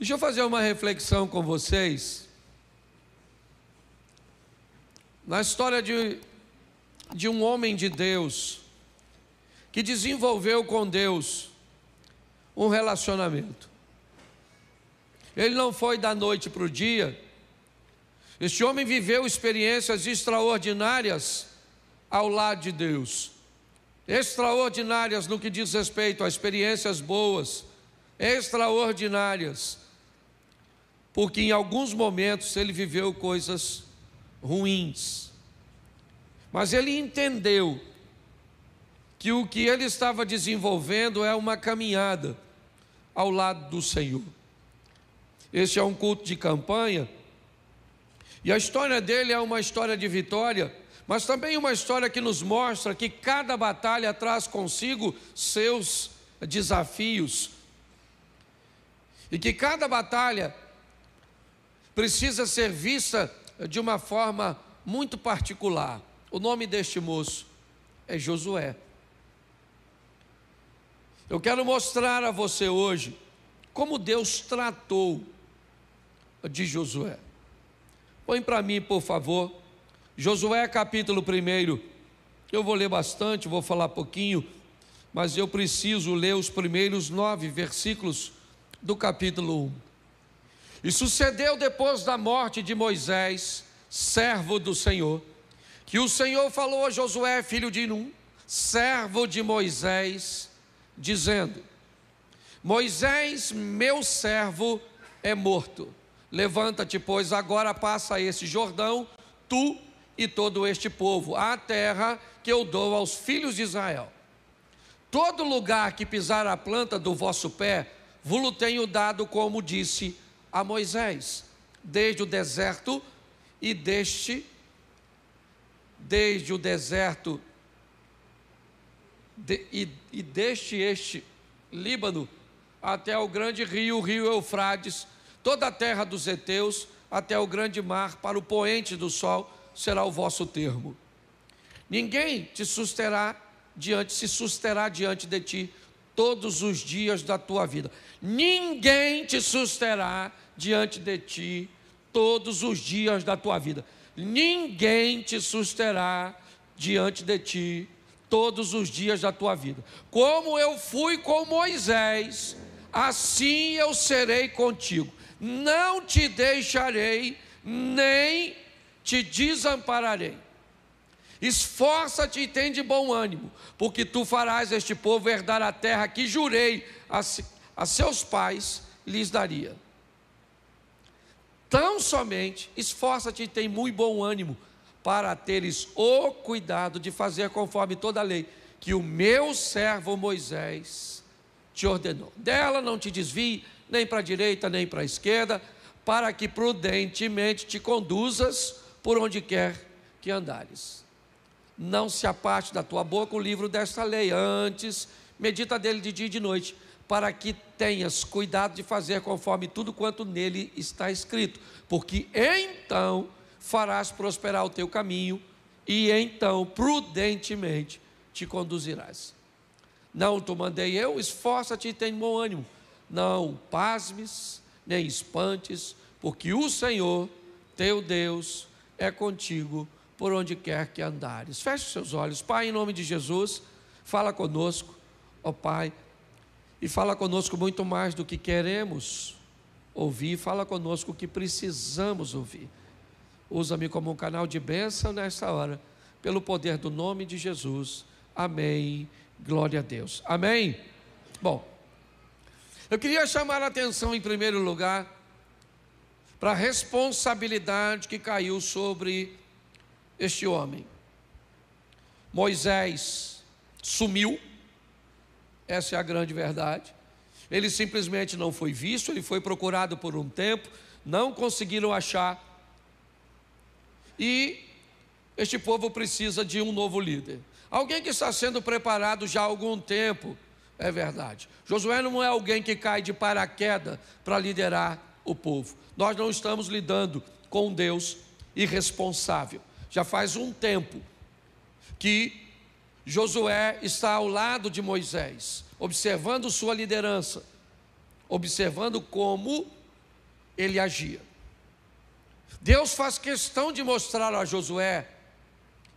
Deixa eu fazer uma reflexão com vocês. Na história de um homem de Deus, que desenvolveu com Deus um relacionamento. Ele não foi da noite para o dia. Este homem viveu experiências extraordinárias ao lado de Deus. Extraordinárias no que diz respeito a experiências boas, extraordinárias, porque em alguns momentos ele viveu coisas ruins, mas ele entendeu que o que ele estava desenvolvendo é uma caminhada ao lado do Senhor. Este é um culto de campanha, e a história dele é uma história de vitória, mas também uma história que nos mostra que cada batalha traz consigo seus desafios, e que cada batalha precisa ser vista de uma forma muito particular. O nome deste moço é Josué. Eu quero mostrar a você hoje como Deus tratou de Josué. Põe para mim, por favor, Josué capítulo 1. Eu vou ler bastante, vou falar pouquinho, mas eu preciso ler os primeiros 9 versículos do capítulo 1. E sucedeu depois da morte de Moisés, servo do Senhor, que o Senhor falou a Josué, filho de Num, servo de Moisés, dizendo: Moisés, meu servo, é morto. Levanta-te, pois, agora passa esse Jordão, tu e todo este povo, à terra que eu dou aos filhos de Israel. Todo lugar que pisar a planta do vosso pé, vos tenho dado, como disse a Moisés, desde o deserto e desde o deserto deste este Líbano até o grande rio, o rio Eufrates, toda a terra dos heteus, até o grande mar, para o poente do sol, será o vosso termo. Ninguém se susterá diante de ti todos os dias da tua vida. Ninguém te susterá diante de ti todos os dias da tua vida. Ninguém te susterá diante de ti todos os dias da tua vida. Como eu fui com Moisés, assim eu serei contigo. Não te deixarei, nem te desampararei. Esforça-te e tem de bom ânimo, porque tu farás este povo herdar a terra que jurei a seus pais lhes daria. Tão somente esforça-te e tem muito bom ânimo, para teres o cuidado de fazer conforme toda a lei que o meu servo Moisés te ordenou. Dela não te desvie nem para a direita nem para a esquerda, para que prudentemente te conduzas por onde quer que andares. Não se aparte da tua boca o livro desta lei, antes medita dele de dia e de noite, para que tenhas cuidado de fazer conforme tudo quanto nele está escrito, porque então farás prosperar o teu caminho, e então prudentemente te conduzirás. Não te mandei eu? Esforça-te e tem bom ânimo. Não pasmes, nem espantes, porque o Senhor, teu Deus, é contigo por onde quer que andares. Feche os seus olhos. Pai, em nome de Jesus, fala conosco, ó Pai, e fala conosco muito mais do que queremos ouvir, fala conosco o que precisamos ouvir. Usa-me como um canal de bênção nessa hora, pelo poder do nome de Jesus. Amém. Glória a Deus. Amém. Bom, eu queria chamar a atenção em primeiro lugar para a responsabilidade que caiu sobre este homem. Moisés sumiu, essa é a grande verdade. Ele simplesmente não foi visto, ele foi procurado por um tempo, não conseguiram achar. E este povo precisa de um novo líder. Alguém que está sendo preparado já há algum tempo, é verdade. Josué não é alguém que cai de paraquedas para liderar o povo. Nós não estamos lidando com um Deus irresponsável. Já faz um tempo que Josué está ao lado de Moisés, observando sua liderança, observando como ele agia. Deus faz questão de mostrar a Josué,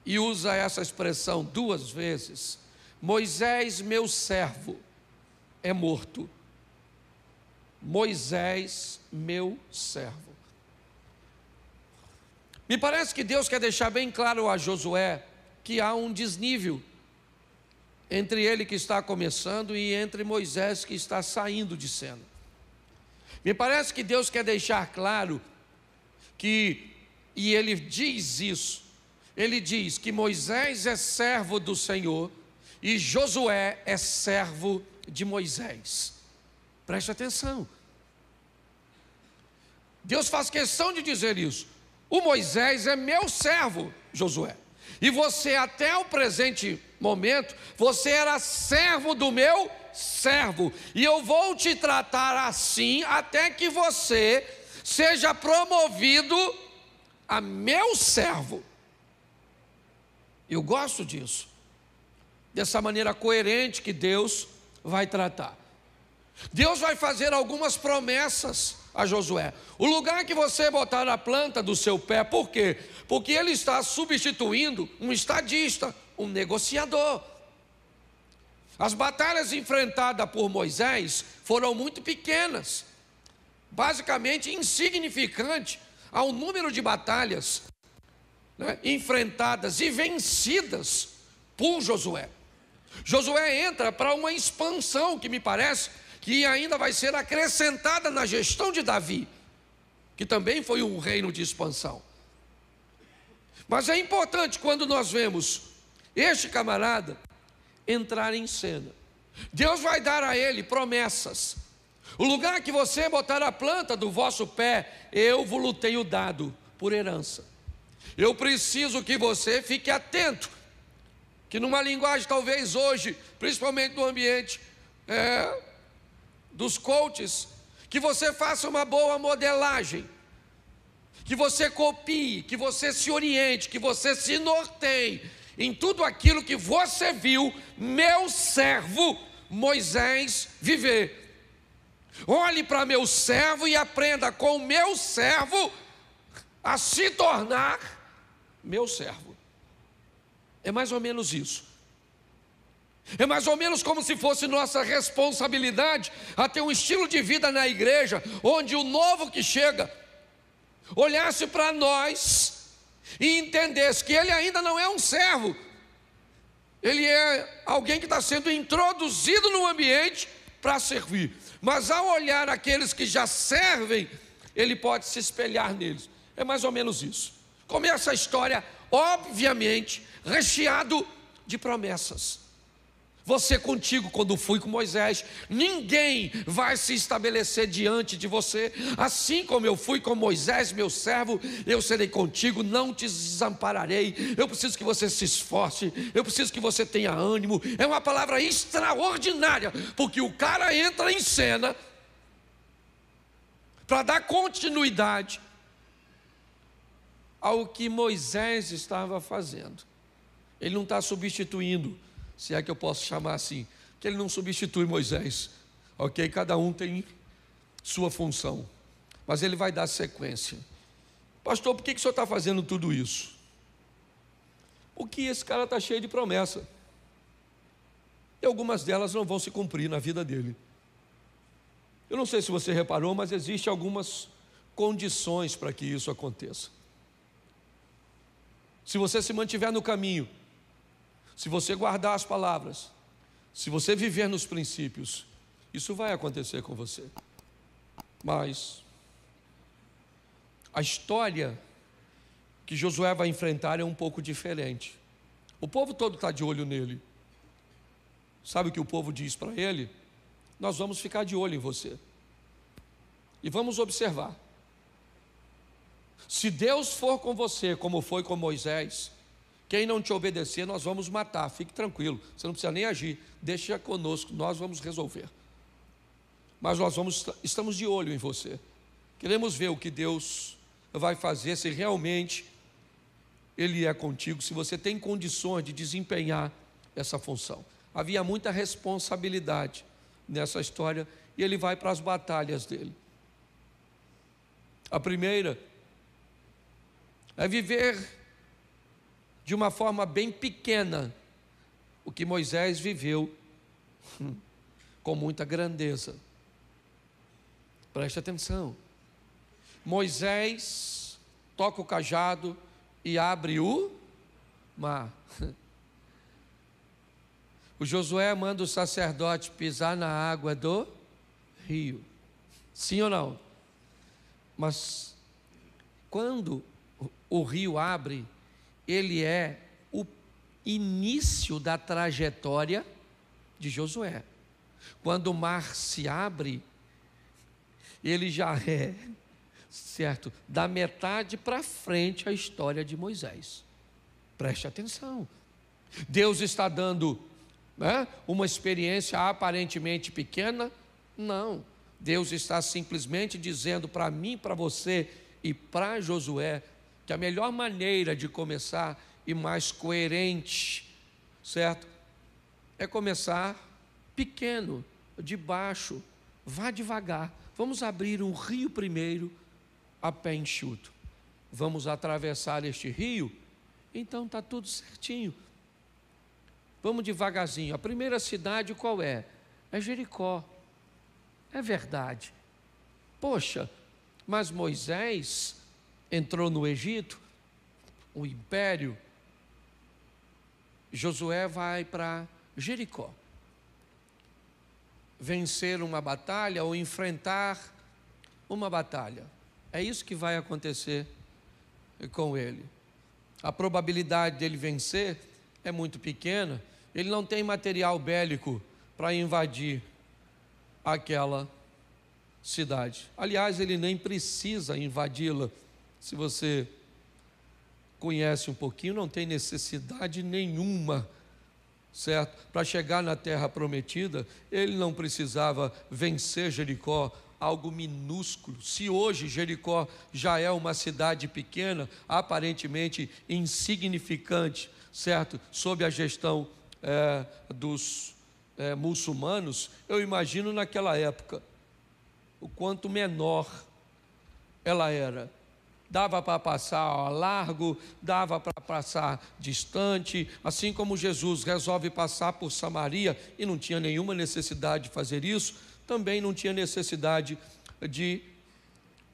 e usa essa expressão 2 vezes: Moisés, meu servo, é morto. Moisés, meu servo. Me parece que Deus quer deixar bem claro a Josué que há um desnível entre ele que está começando e entre Moisés que está saindo de cena. Me parece que Deus quer deixar claro que, e ele diz isso, ele diz que Moisés é servo do Senhor e Josué é servo de Moisés. Preste atenção. Deus faz questão de dizer isso. O Moisés é meu servo, Josué. E você, até o presente momento, você era servo do meu servo. E eu vou te tratar assim até que você seja promovido a meu servo. Eu gosto disso. Dessa maneira coerente que Deus vai tratar. Deus vai fazer algumas promessas a Josué. O lugar que você botar a planta do seu pé, por quê? Porque ele está substituindo um estadista, um negociador. As batalhas enfrentadas por Moisés foram muito pequenas, basicamente insignificante ao número de batalhas, né, enfrentadas e vencidas por Josué. Josué entra para uma expansão que me parece que ainda vai ser acrescentada na gestão de Davi, que também foi um reino de expansão. Mas é importante quando nós vemos este camarada entrar em cena. Deus vai dar a ele promessas. O lugar que você botar a planta do vosso pé, eu vos tenho dado por herança. Eu preciso que você fique atento, que numa linguagem talvez hoje, principalmente no ambiente dos coaches, que você faça uma boa modelagem, que você copie, que você se oriente, que você se norteie em tudo aquilo que você viu meu servo Moisés viver. Olhe para meu servo e aprenda com o meu servo a se tornar meu servo. É mais ou menos isso. É mais ou menos como se fosse nossa responsabilidade a ter um estilo de vida na igreja, onde o novo que chega olhasse para nós e entendesse que ele ainda não é um servo, ele é alguém que está sendo introduzido no ambiente para servir. Mas ao olhar aqueles que já servem, ele pode se espelhar neles. É mais ou menos isso. Começa a história, obviamente, recheado de promessas. Você contigo, quando fui com Moisés, ninguém vai se estabelecer diante de você. Assim como eu fui com Moisés, meu servo, eu serei contigo, não te desampararei. Eu preciso que você se esforce, eu preciso que você tenha ânimo. É uma palavra extraordinária, porque o cara entra em cena para dar continuidade ao que Moisés estava fazendo. Ele não está substituindo, se é que eu posso chamar assim, que ele não substitui Moisés, ok? Cada um tem sua função, mas ele vai dar sequência. Pastor, por que o senhor está fazendo tudo isso? Porque esse cara está cheio de promessa, e algumas delas não vão se cumprir na vida dele. Eu não sei se você reparou, mas existem algumas condições para que isso aconteça. Se você se mantiver no caminho, se você guardar as palavras, se você viver nos princípios, isso vai acontecer com você. Mas a história que Josué vai enfrentar é um pouco diferente. O povo todo está de olho nele. Sabe o que o povo diz para ele? Nós vamos ficar de olho em você e vamos observar. Se Deus for com você, como foi com Moisés, quem não te obedecer, nós vamos matar. Fique tranquilo, você não precisa nem agir, deixa conosco, nós vamos resolver. Mas nós estamos de olho em você. Queremos ver o que Deus vai fazer, se realmente Ele é contigo, se você tem condições de desempenhar essa função. Havia muita responsabilidade nessa história, e ele vai para as batalhas dele. A primeira é viver de uma forma bem pequena o que Moisés viveu com muita grandeza. Preste atenção. Moisés toca o cajado e abre o mar. O Josué manda o sacerdote pisar na água do rio. Sim ou não? Mas quando o rio abre, ele é o início da trajetória de Josué. Quando o mar se abre, ele já é, certo, da metade para frente a história de Moisés. Preste atenção. Deus está dando, né, uma experiência aparentemente pequena? Não. Deus está simplesmente dizendo para mim, para você e para Josué que a melhor maneira de começar e mais coerente, certo, é começar pequeno, de baixo. Vá devagar. Vamos abrir um rio primeiro a pé enxuto. Vamos atravessar este rio, então está tudo certinho. Vamos devagarzinho. A primeira cidade qual é? É Jericó. É verdade. Poxa, mas Moisés entrou no Egito, o império. Josué vai para Jericó. Vencer uma batalha ou enfrentar uma batalha. É isso que vai acontecer com ele. A probabilidade dele vencer é muito pequena. Ele não tem material bélico para invadir aquela cidade. Aliás, ele nem precisa invadi-la. Se você conhece um pouquinho, não tem necessidade nenhuma, certo? Para chegar na terra prometida, ele não precisava vencer Jericó, algo minúsculo. Se hoje Jericó já é uma cidade pequena, aparentemente insignificante, certo? Sob a gestão dos muçulmanos, eu imagino naquela época o quanto menor ela era. Dava para passar ao largo, dava para passar distante, assim como Jesus resolve passar por Samaria e não tinha nenhuma necessidade de fazer isso, também não tinha necessidade de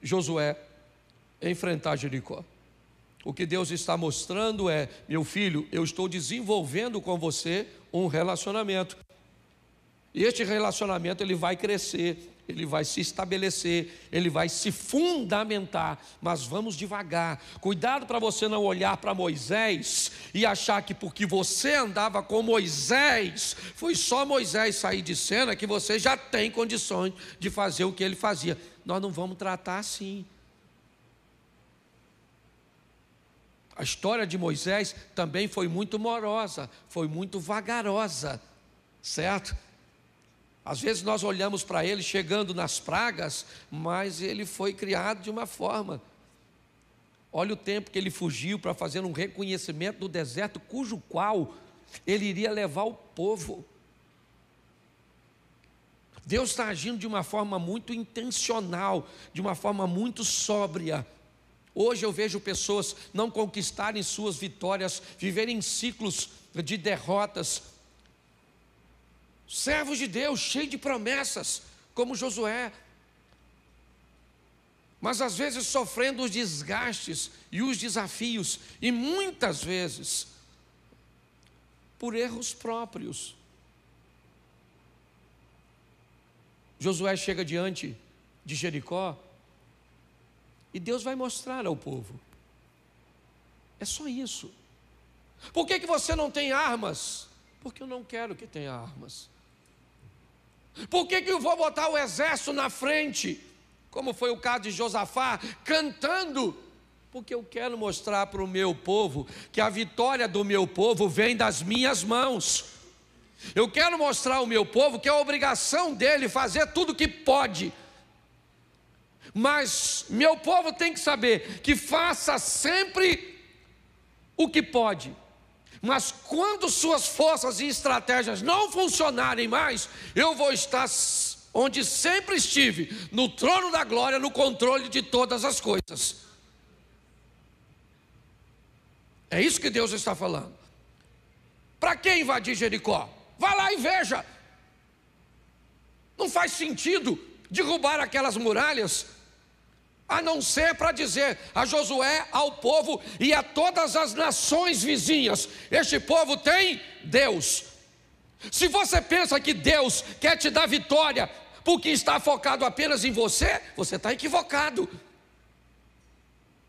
Josué enfrentar Jericó. O que Deus está mostrando é: meu filho, eu estou desenvolvendo com você um relacionamento. E este relacionamento ele vai crescer, ele vai se estabelecer, ele vai se fundamentar, mas vamos devagar. Cuidado para você não olhar para Moisés e achar que porque você andava com Moisés, foi só Moisés sair de cena que você já tem condições de fazer o que ele fazia. Nós não vamos tratar assim. A história de Moisés também foi muito morosa, foi muito vagarosa, certo? Às vezes nós olhamos para ele chegando nas pragas, mas ele foi criado de uma forma. Olha o tempo que ele fugiu para fazer um reconhecimento do deserto, cujo qual ele iria levar o povo. Deus está agindo de uma forma muito intencional, de uma forma muito sóbria. Hoje eu vejo pessoas não conquistarem suas vitórias, viverem em ciclos de derrotas. Servos de Deus, cheios de promessas, como Josué, mas às vezes sofrendo os desgastes e os desafios, e muitas vezes por erros próprios. Josué chega diante de Jericó e Deus vai mostrar ao povo: é só isso. Por que você não tem armas? Porque eu não quero que tenha armas. Por que eu vou botar o exército na frente, como foi o caso de Josafá, cantando? Porque eu quero mostrar para o meu povo que a vitória do meu povo vem das minhas mãos. Eu quero mostrar ao meu povo que é a obrigação dele fazer tudo o que pode. Mas meu povo tem que saber que faça sempre o que pode. Mas quando suas forças e estratégias não funcionarem mais, eu vou estar onde sempre estive, no trono da glória, no controle de todas as coisas. É isso que Deus está falando. Para que invadir Jericó? Vá lá e veja. Não faz sentido derrubar aquelas muralhas, a não ser para dizer a Josué, ao povo e a todas as nações vizinhas: este povo tem Deus. Se você pensa que Deus quer te dar vitória porque está focado apenas em você, você está equivocado.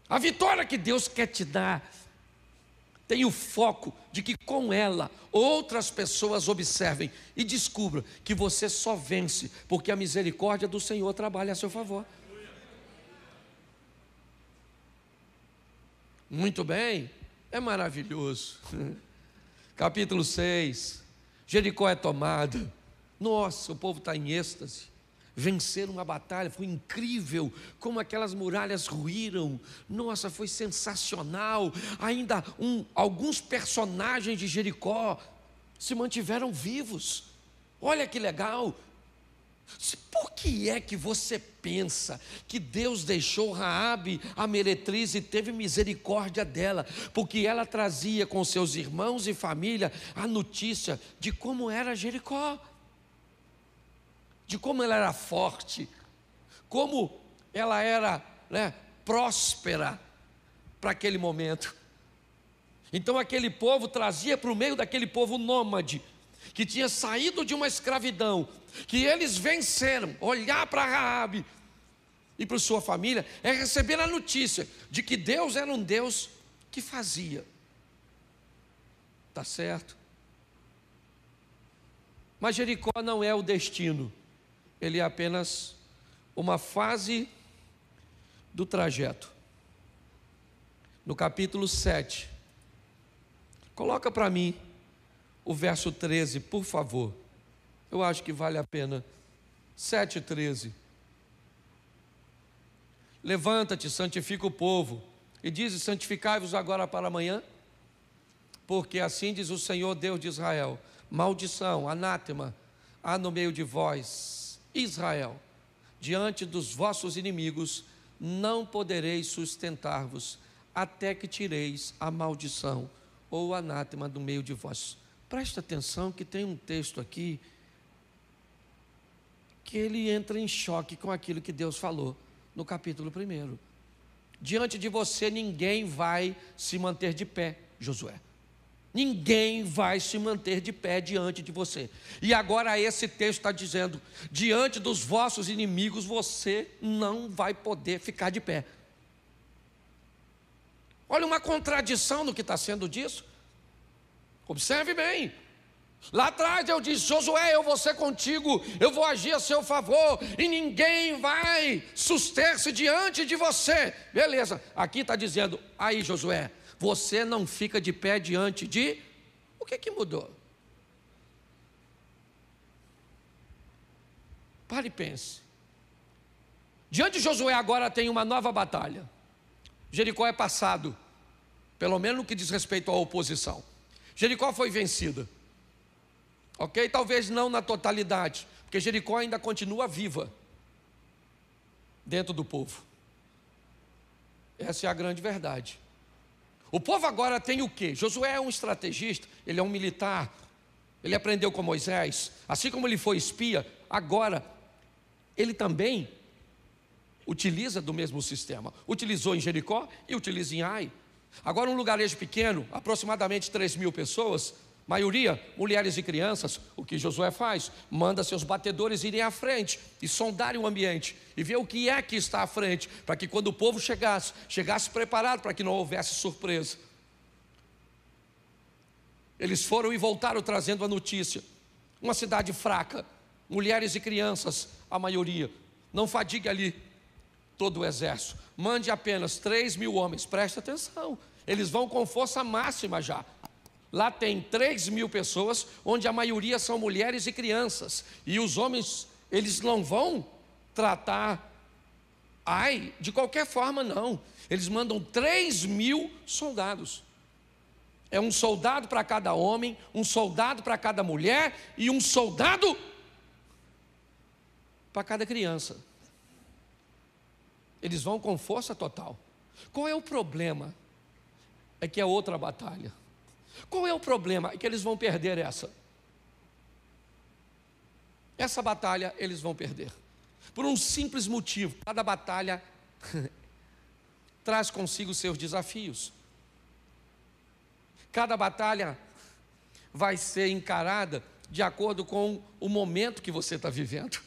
A vitória que Deus quer te dar tem o foco de que com ela outras pessoas observem e descubram que você só vence porque a misericórdia do Senhor trabalha a seu favor. Muito bem, é maravilhoso. Capítulo 6, Jericó é tomada. Nossa, o povo está em êxtase. Venceram uma batalha, foi incrível como aquelas muralhas ruíram. Nossa, foi sensacional. Ainda alguns personagens de Jericó se mantiveram vivos. Olha que legal. Por que é que você pensa que Deus deixou Raabe, a meretriz, e teve misericórdia dela? Porque ela trazia com seus irmãos e família a notícia de como era Jericó, de como ela era forte, como ela era, próspera para aquele momento. Então aquele povo trazia para o meio daquele povo nômade, que tinha saído de uma escravidão, que eles venceram. Olhar para Raabe e para sua família é receber a notícia de que Deus era um Deus que fazia. Tá certo? Mas Jericó não é o destino, ele é apenas uma fase do trajeto. No capítulo 7, coloca para mim o verso 13, por favor. Eu acho que vale a pena. 7:13. Levanta-te, santifica o povo, e diz: santificai-vos agora para amanhã, porque assim diz o Senhor Deus de Israel: maldição, anátema, há no meio de vós, Israel, diante dos vossos inimigos, não podereis sustentar-vos, até que tireis a maldição, ou o anátema do meio de vós. Presta atenção que tem um texto aqui que ele entra em choque com aquilo que Deus falou no capítulo 1. Diante de você ninguém vai se manter de pé, Josué. Ninguém vai se manter de pé diante de você. E agora esse texto está dizendo: diante dos vossos inimigos você não vai poder ficar de pé. Olha uma contradição no que está sendo dito. Observe bem. Lá atrás eu disse: Josué, eu vou ser contigo, eu vou agir a seu favor, e ninguém vai suster-se diante de você. Beleza, aqui está dizendo: aí Josué, você não fica de pé diante de... O que mudou? Pare e pense. Diante de Josué agora tem uma nova batalha. Jericó é passado, pelo menos no que diz respeito à oposição. Jericó foi vencida, ok? Talvez não na totalidade, porque Jericó ainda continua viva dentro do povo. Essa é a grande verdade. O povo agora tem o quê? Josué é um estrategista, ele é um militar, ele aprendeu com Moisés, assim como ele foi espia, agora ele também utiliza do mesmo sistema. Utilizou em Jericó e utiliza em Ai. Agora um lugarejo pequeno, aproximadamente 3.000 pessoas, maioria mulheres e crianças. O que Josué faz? Manda seus batedores irem à frente e sondarem o ambiente e ver o que é que está à frente, para que quando o povo chegasse preparado, para que não houvesse surpresa. Eles foram e voltaram trazendo a notícia: uma cidade fraca, mulheres e crianças, a maioria. Não fadigue ali todo o exército, mande apenas 3.000 homens. Presta atenção, eles vão com força máxima já. Lá tem 3.000 pessoas, onde a maioria são mulheres e crianças, e os homens, eles não vão tratar Ai de qualquer forma, não. Eles mandam 3.000 soldados. É um soldado para cada homem, um soldado para cada mulher, e um soldado para cada criança. Eles vão com força total. Qual é o problema? É que é outra batalha. Qual é o problema? É que eles vão perder essa. Essa batalha eles vão perder. Por um simples motivo: cada batalha traz consigo seus desafios. Cada batalha vai ser encarada de acordo com o momento que você está vivendo.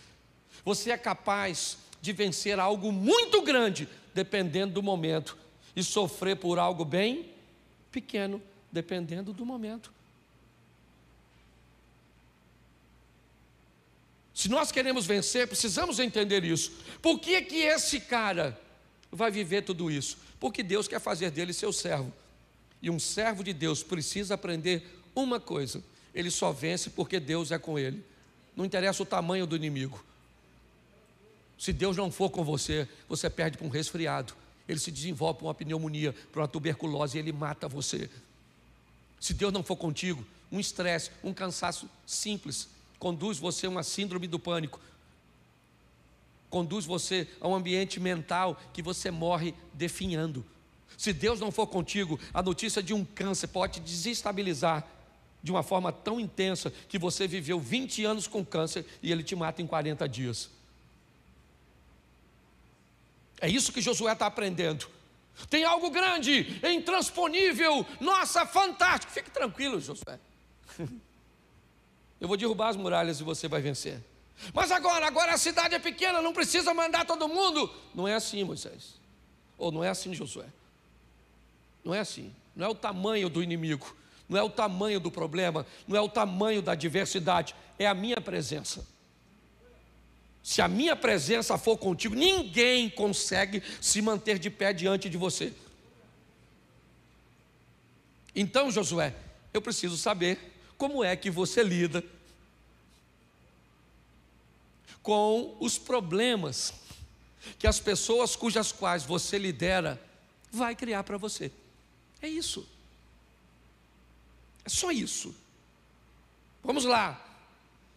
Você é capaz de vencer algo muito grande, dependendo do momento, e sofrer por algo bem pequeno, dependendo do momento. Se nós queremos vencer, precisamos entender isso. Por que que esse cara vai viver tudo isso? Porque Deus quer fazer dele seu servo. E um servo de Deus precisa aprender uma coisa: ele só vence porque Deus é com ele. Não interessa o tamanho do inimigo. Se Deus não for com você, você perde para um resfriado. Ele se desenvolve para uma pneumonia, para uma tuberculose, e ele mata você. Se Deus não for contigo, um estresse, um cansaço simples conduz você a uma síndrome do pânico, conduz você a um ambiente mental que você morre definhando. Se Deus não for contigo, a notícia de um câncer pode te desestabilizar de uma forma tão intensa que você viveu 20 anos com câncer e ele te mata em 40 dias. É isso que Josué está aprendendo. Tem algo grande, intransponível, nossa, fantástico. Fique tranquilo, Josué. Eu vou derrubar as muralhas e você vai vencer. Mas agora a cidade é pequena, não precisa mandar todo mundo. Não é assim, Moisés. Ou não é assim, Josué. Não é assim. Não é o tamanho do inimigo, não é o tamanho do problema, não é o tamanho da adversidade, é a minha presença. Se a minha presença for contigo, ninguém consegue se manter de pé diante de você. Então, Josué, eu preciso saber como é que você lida com os problemas que as pessoas cujas quais você lidera vai criar para você. É isso. É só isso. Vamos lá.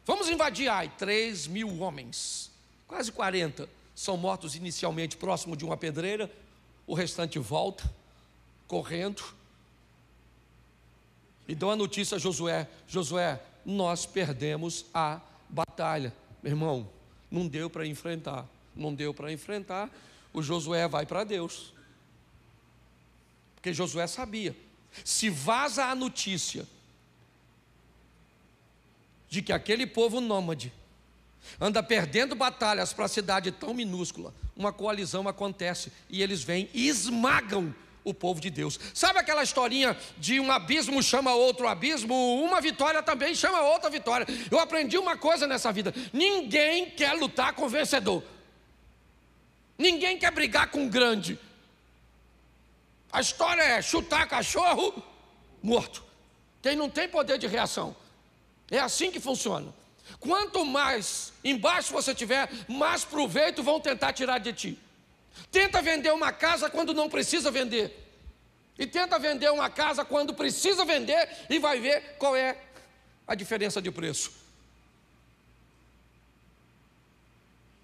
Vamos invadir Ai. 3.000 homens, quase 40 são mortos inicialmente próximo de uma pedreira. O restante volta correndo e dão a notícia a Josué: Josué, nós perdemos a batalha. Meu irmão, não deu para enfrentar. Não deu para enfrentar. O Josué vai para Deus, porque Josué sabia: se vaza a notícia de que aquele povo nômade anda perdendo batalhas para a cidade tão minúscula, uma coalizão acontece e eles vêm e esmagam o povo de Deus. Sabe aquela historinha de um abismo chama outro abismo? Uma vitória também chama outra vitória. Eu aprendi uma coisa nessa vida: ninguém quer lutar com o vencedor, ninguém quer brigar com o grande. A história é chutar cachorro morto. Quem não tem poder de reação. É assim que funciona. Quanto mais embaixo você tiver, mais proveito vão tentar tirar de ti. Tenta vender uma casa quando não precisa vender, e tenta vender uma casa quando precisa vender, e vai ver qual é a diferença de preço.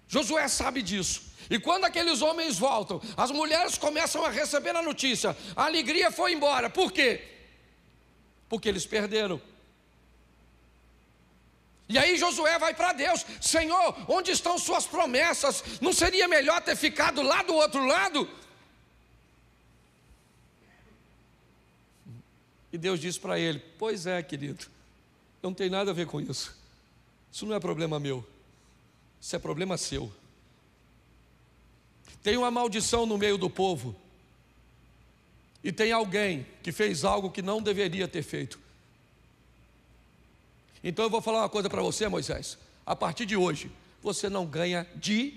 Josué sabe disso. E quando aqueles homens voltam, as mulheres começam a receber a notícia. A alegria foi embora. Por quê? Porque eles perderam. E aí Josué vai para Deus: Senhor, onde estão suas promessas? Não seria melhor ter ficado lá do outro lado? E Deus diz para ele: pois é, querido, não tem nada a ver com isso. Isso não é problema meu, isso é problema seu. Tem uma maldição no meio do povo, e tem alguém que fez algo que não deveria ter feito. Então eu vou falar uma coisa para você, Moisés: a partir de hoje, você não ganha de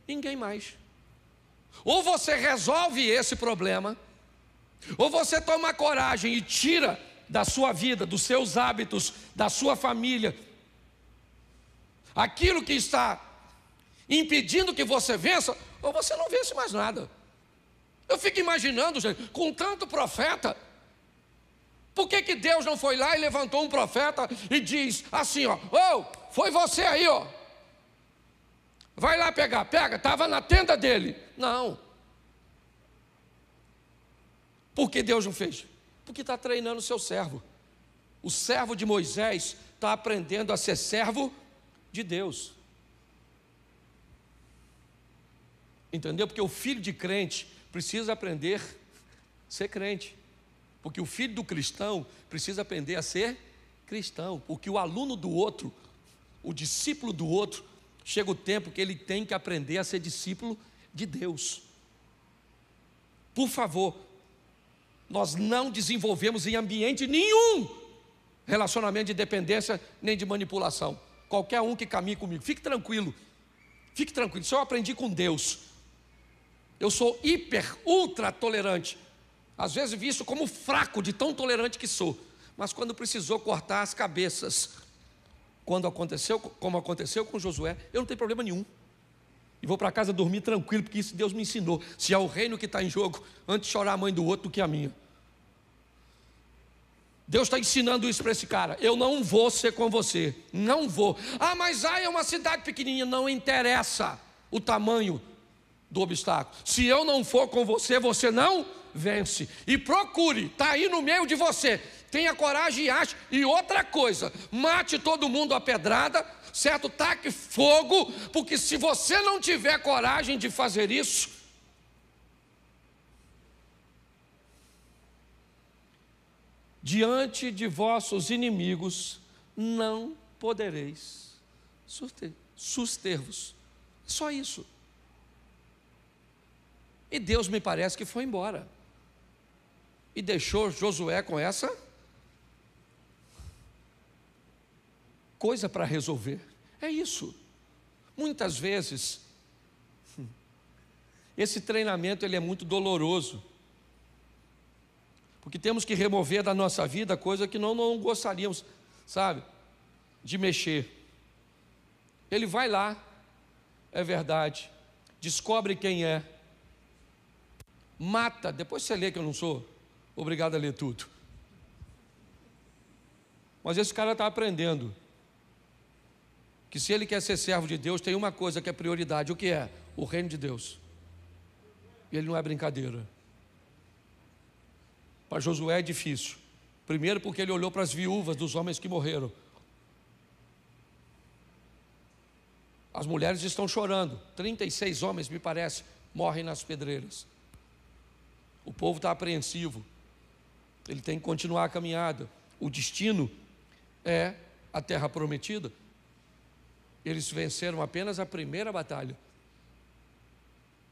ninguém mais. Ou você resolve esse problema, ou você toma coragem e tira da sua vida, dos seus hábitos, da sua família, aquilo que está impedindo que você vença, ou você não vence mais nada. Eu fico imaginando, gente, com tanto profeta, por que Deus não foi lá e levantou um profeta e diz assim, ó: oh, foi você aí, ó, Vai lá pegar, pega, estava na tenda dele. Não. Por que Deus não fez? Porque está treinando o seu servo. O servo de Moisés está aprendendo a ser servo de Deus. Entendeu? Porque o filho de crente precisa aprender a ser crente. Porque o filho do cristão precisa aprender a ser cristão. Porque o aluno do outro, o discípulo do outro, chega o tempo que ele tem que aprender a ser discípulo de Deus. Por favor, nós não desenvolvemos em ambiente nenhum relacionamento de dependência nem de manipulação. Qualquer um que caminhe comigo, fique tranquilo. Fique tranquilo, isso eu aprendi com Deus. Eu sou hiper, ultra tolerante. Às vezes visto como fraco de tão tolerante que sou. Mas quando precisou cortar as cabeças, como aconteceu com Josué, eu não tenho problema nenhum. E vou para casa dormir tranquilo, porque isso Deus me ensinou. Se é o reino que está em jogo, antes chorar a mãe do outro do que a minha. Deus está ensinando isso para esse cara. Eu não vou ser com você, não vou. Ah, mas é uma cidade pequenininha. Não interessa o tamanho do obstáculo. Se eu não for com você, você não vence. E procure, está aí no meio de você. Tenha coragem e ache. E outra coisa, mate todo mundo a pedrada, certo? Taque fogo, porque se você não tiver coragem de fazer isso, diante de vossos inimigos não podereis suster-vos. Só isso. E Deus me parece que foi embora e deixou Josué com essa coisa para resolver. É isso. Muitas vezes esse treinamento ele é muito doloroso, porque temos que remover da nossa vida coisa que não gostaríamos, sabe, de mexer. Ele vai lá, é verdade, descobre quem é, mata. Depois você lê, que eu não sou obrigado a ler tudo. Mas esse cara está aprendendo que se ele quer ser servo de Deus, tem uma coisa que é prioridade. O que é? O reino de Deus. E ele não é brincadeira. Para Josué é difícil. Primeiro porque ele olhou para as viúvas dos homens que morreram. As mulheres estão chorando. 36 homens, me parece, morrem nas pedreiras. O povo está apreensivo. Ele tem que continuar a caminhada. O destino é a terra prometida. Eles venceram apenas a primeira batalha.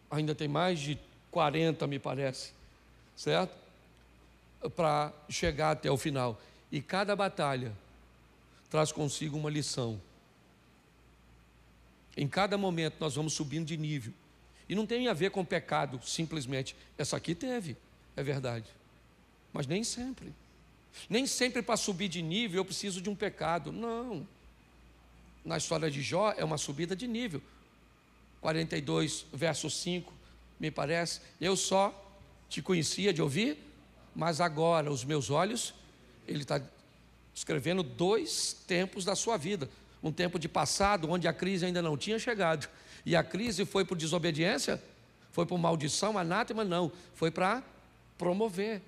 Ainda tem mais de 40, me parece, certo? Para chegar até o final. E cada batalha traz consigo uma lição. Em cada momento nós vamos subindo de nível. E não tem a ver com pecado, simplesmente. Essa aqui teve, é verdade. Mas nem sempre. Nem sempre para subir de nível eu preciso de um pecado. Não. Na história de Jó é uma subida de nível. 42, verso 5, me parece. Eu só te conhecia de ouvir, mas agora os meus olhos. Ele está descrevendo 2 tempos da sua vida. Um tempo de passado, onde a crise ainda não tinha chegado. E a crise foi por desobediência? Foi por maldição, anátema? Não. Foi para promover.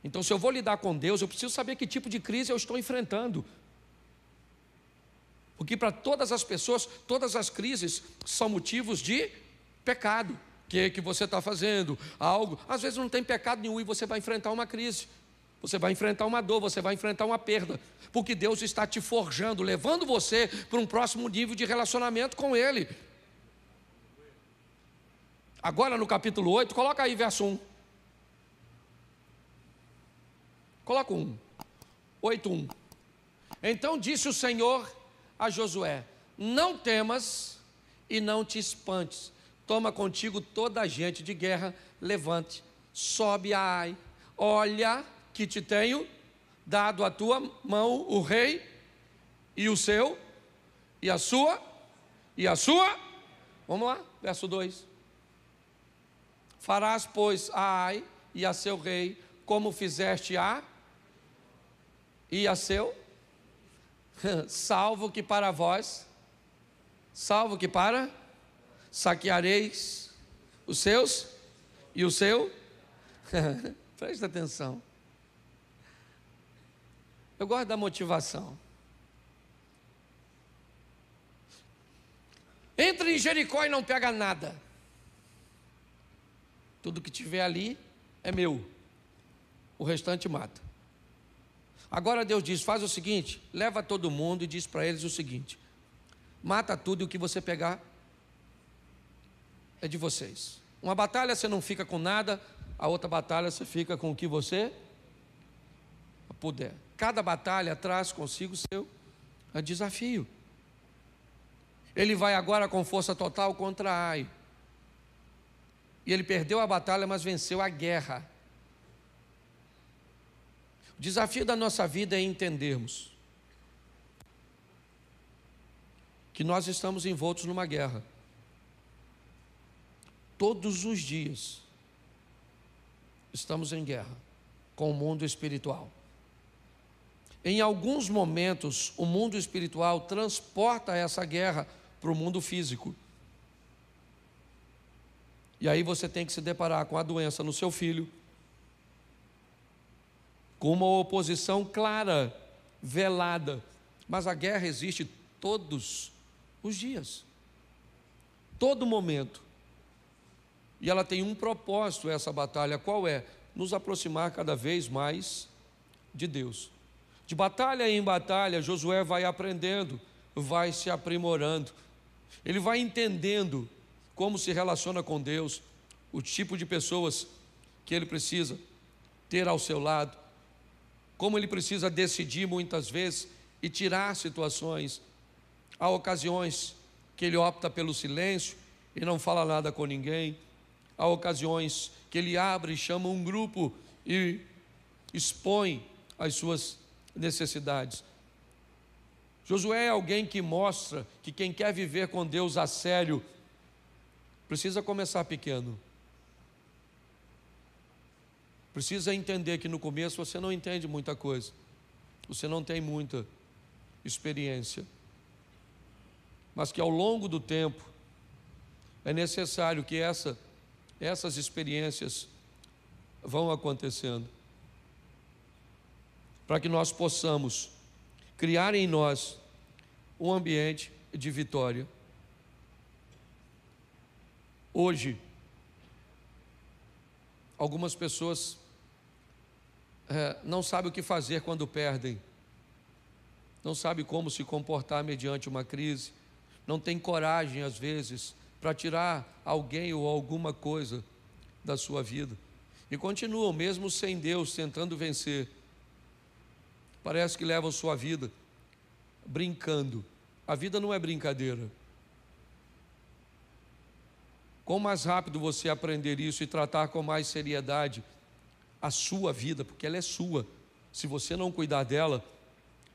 Então, se eu vou lidar com Deus, eu preciso saber que tipo de crise eu estou enfrentando. Porque para todas as pessoas, todas as crises são motivos de pecado. O que você está fazendo? Algo. Às vezes não tem pecado nenhum e você vai enfrentar uma crise. Você vai enfrentar uma dor, você vai enfrentar uma perda. Porque Deus está te forjando, levando você para um próximo nível de relacionamento com Ele. Agora no capítulo 8, coloca aí verso 1. Coloca 1. 8:1. Então disse o Senhor a Josué: não temas e não te espantes. Toma contigo toda a gente de guerra, levante, sobe a Ai. Olha que te tenho dado a tua mão o rei e o seu, e a sua, vamos lá, verso 2. Farás, pois, a Ai e a seu rei, como fizeste e a seu, salvo que para vós salvo que para, saqueareis os seus e o seu. Presta atenção. Eu gosto da motivação. Entra em Jericó e não pega nada. Tudo que tiver ali é meu. O restante mata. Agora Deus diz, faz o seguinte, leva todo mundo e diz para eles o seguinte, mata tudo e o que você pegar é de vocês. Uma batalha você não fica com nada, a outra batalha você fica com o que você puder. Cada batalha traz consigo o seu desafio. Ele vai agora com força total contra Ai. E ele perdeu a batalha, mas venceu a guerra. O desafio da nossa vida é entendermos que nós estamos envoltos numa guerra. Todos os dias estamos em guerra com o mundo espiritual. Em alguns momentos, o mundo espiritual transporta essa guerra para o mundo físico. E aí você tem que se deparar com a doença no seu filho, com uma oposição clara, velada. Mas a guerra existe todos os dias, todo momento. E ela tem um propósito, essa batalha. Qual é? Nos aproximar cada vez mais de Deus. De batalha em batalha, Josué vai aprendendo, vai se aprimorando. Ele vai entendendo como se relaciona com Deus, o tipo de pessoas que ele precisa ter ao seu lado, como ele precisa decidir muitas vezes e tirar situações. Há ocasiões que ele opta pelo silêncio e não fala nada com ninguém. Há ocasiões que ele abre e chama um grupo e expõe as suas necessidades. Josué é alguém que mostra que quem quer viver com Deus a sério precisa começar pequeno. Precisa entender que no começo você não entende muita coisa, você não tem muita experiência, mas que ao longo do tempo é necessário que essas experiências vão acontecendo, para que nós possamos criar em nós um ambiente de vitória. Hoje, algumas pessoas não sabem o que fazer quando perdem, não sabem como se comportar mediante uma crise, não tem coragem às vezes para tirar alguém ou alguma coisa da sua vida, e continuam mesmo sem Deus tentando vencer. Parece que levam sua vida brincando. A vida não é brincadeira. Quanto mais rápido você aprender isso e tratar com mais seriedade a sua vida, porque ela é sua, se você não cuidar dela,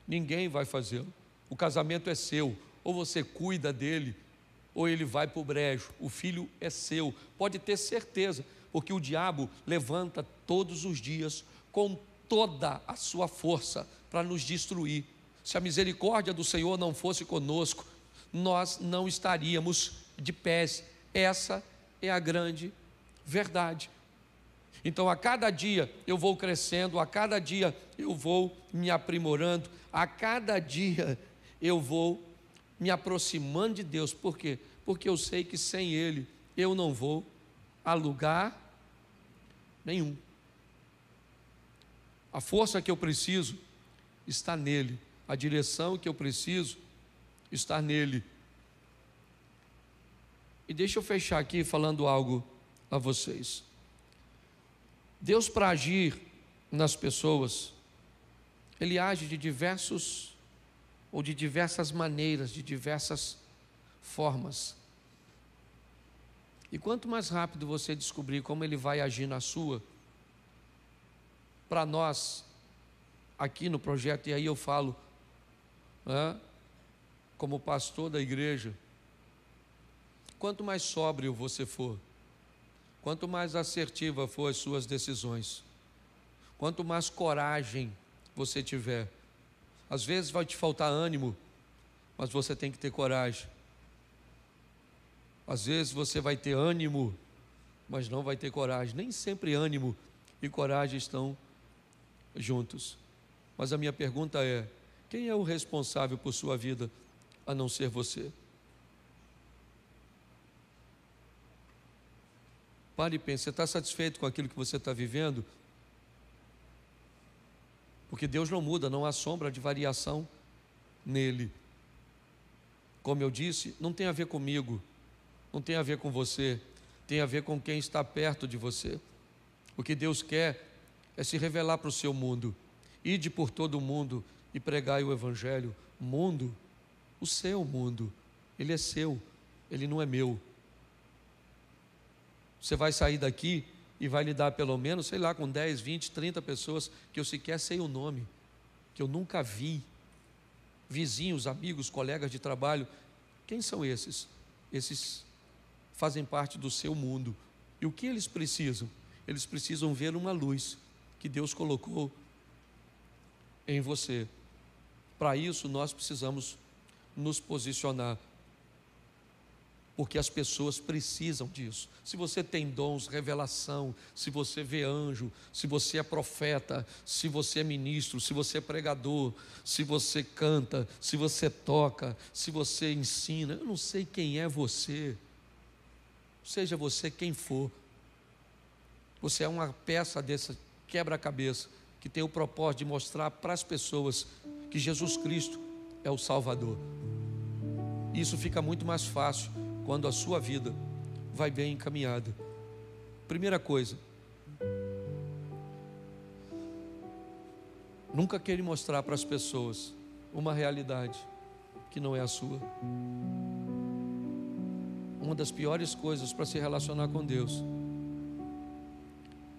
ninguém vai fazê-lo. O casamento é seu, ou você cuida dele, ou ele vai para o brejo. O filho é seu, pode ter certeza, porque o diabo levanta todos os dias com toda a sua força para nos destruir. Se a misericórdia do Senhor não fosse conosco, nós não estaríamos de pés. Essa é a grande verdade. Então, a cada dia eu vou crescendo, a cada dia eu vou me aprimorando, a cada dia eu vou me aproximando de Deus. Por quê? Porque eu sei que sem Ele eu não vou a lugar nenhum. A força que eu preciso está nele, a direção que eu preciso está nele. E deixa eu fechar aqui falando algo a vocês. Deus, para agir nas pessoas, Ele age de diversas maneiras, de diversas formas. E quanto mais rápido você descobrir como Ele vai agir na sua, para nós, aqui no projeto, e aí eu falo, como pastor da igreja, quanto mais sóbrio você for, quanto mais assertiva for as suas decisões, quanto mais coragem você tiver, às vezes vai te faltar ânimo, mas você tem que ter coragem, Às vezes você vai ter ânimo, mas não vai ter coragem. Nem sempre ânimo e coragem estão juntos. Mas a minha pergunta é: quem é o responsável por sua vida, a não ser você? Pare e pense, você está satisfeito com aquilo que você está vivendo? Porque Deus não muda, não há sombra de variação nele. Como eu disse, não tem a ver comigo, não tem a ver com você, tem a ver com quem está perto de você. O que Deus quer é se revelar para o seu mundo. Ide por todo o mundo e pregai o Evangelho. Mundo, o seu mundo, ele é seu, ele não é meu. Você vai sair daqui e vai lidar pelo menos, sei lá, com 10, 20, 30 pessoas que eu sequer sei o nome, que eu nunca vi. Vizinhos, amigos, colegas de trabalho. Quem são esses? Esses fazem parte do seu mundo. E o que eles precisam? Eles precisam ver uma luz que Deus colocou em você. Para isso nós precisamos nos posicionar, porque as pessoas precisam disso. Se você tem dons, revelação, se você vê anjo, se você é profeta, se você é ministro, se você é pregador, se você canta, se você toca, se você ensina, eu não sei quem é você, seja você quem for, você é uma peça dessa quebra-cabeça que tem o propósito de mostrar para as pessoas que Jesus Cristo é o Salvador. Isso fica muito mais fácil quando a sua vida vai bem encaminhada. Primeira coisa, nunca queira mostrar para as pessoas uma realidade que não é a sua. Uma das piores coisas para se relacionar com Deus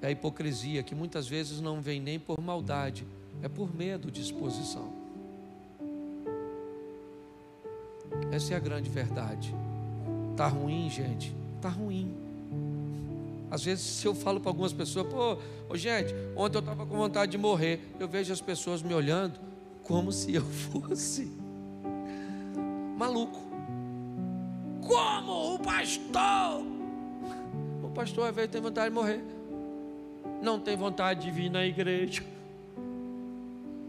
é a hipocrisia, que muitas vezes não vem nem por maldade, é por medo de exposição. Essa é a grande verdade. Está ruim, gente? Está ruim. Às vezes, se eu falo para algumas pessoas, gente, ontem eu estava com vontade de morrer, eu vejo as pessoas me olhando como se eu fosse maluco. Como o pastor? O pastor às vezes tem vontade de morrer, não tem vontade de vir na igreja,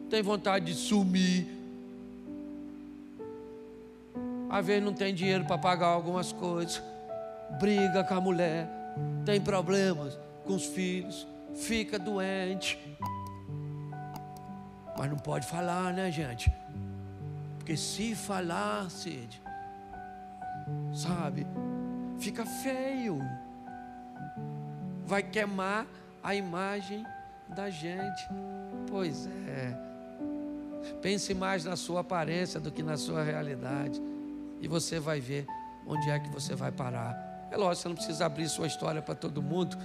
tem vontade de sumir, às vezes não tem dinheiro para pagar algumas coisas, briga com a mulher, tem problemas com os filhos, fica doente, mas não pode falar, né, gente? Porque se falar, Cid, sabe, fica feio, vai queimar a imagem da gente. Pois é, pense mais na sua aparência do que na sua realidade, e você vai ver onde é que você vai parar. É lógico, você não precisa abrir sua história para todo mundo.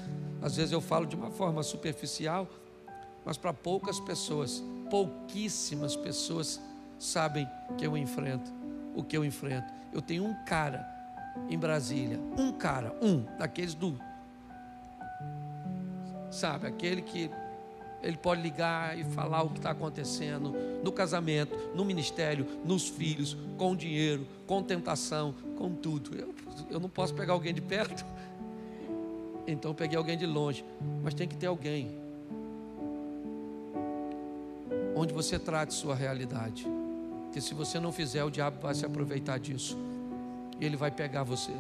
Às vezes eu falo de uma forma superficial, mas para poucas pessoas, pouquíssimas pessoas sabem que eu enfrento o que eu enfrento. Eu tenho um cara em Brasília, daqueles sabe, aquele que ele pode ligar e falar o que está acontecendo no casamento, no ministério, nos filhos, com dinheiro, com tentação, com tudo. Eu não posso pegar alguém de perto, então eu peguei alguém de longe, mas tem que ter alguém onde você trate sua realidade, porque se você não fizer, o diabo vai se aproveitar disso e ele vai pegar você.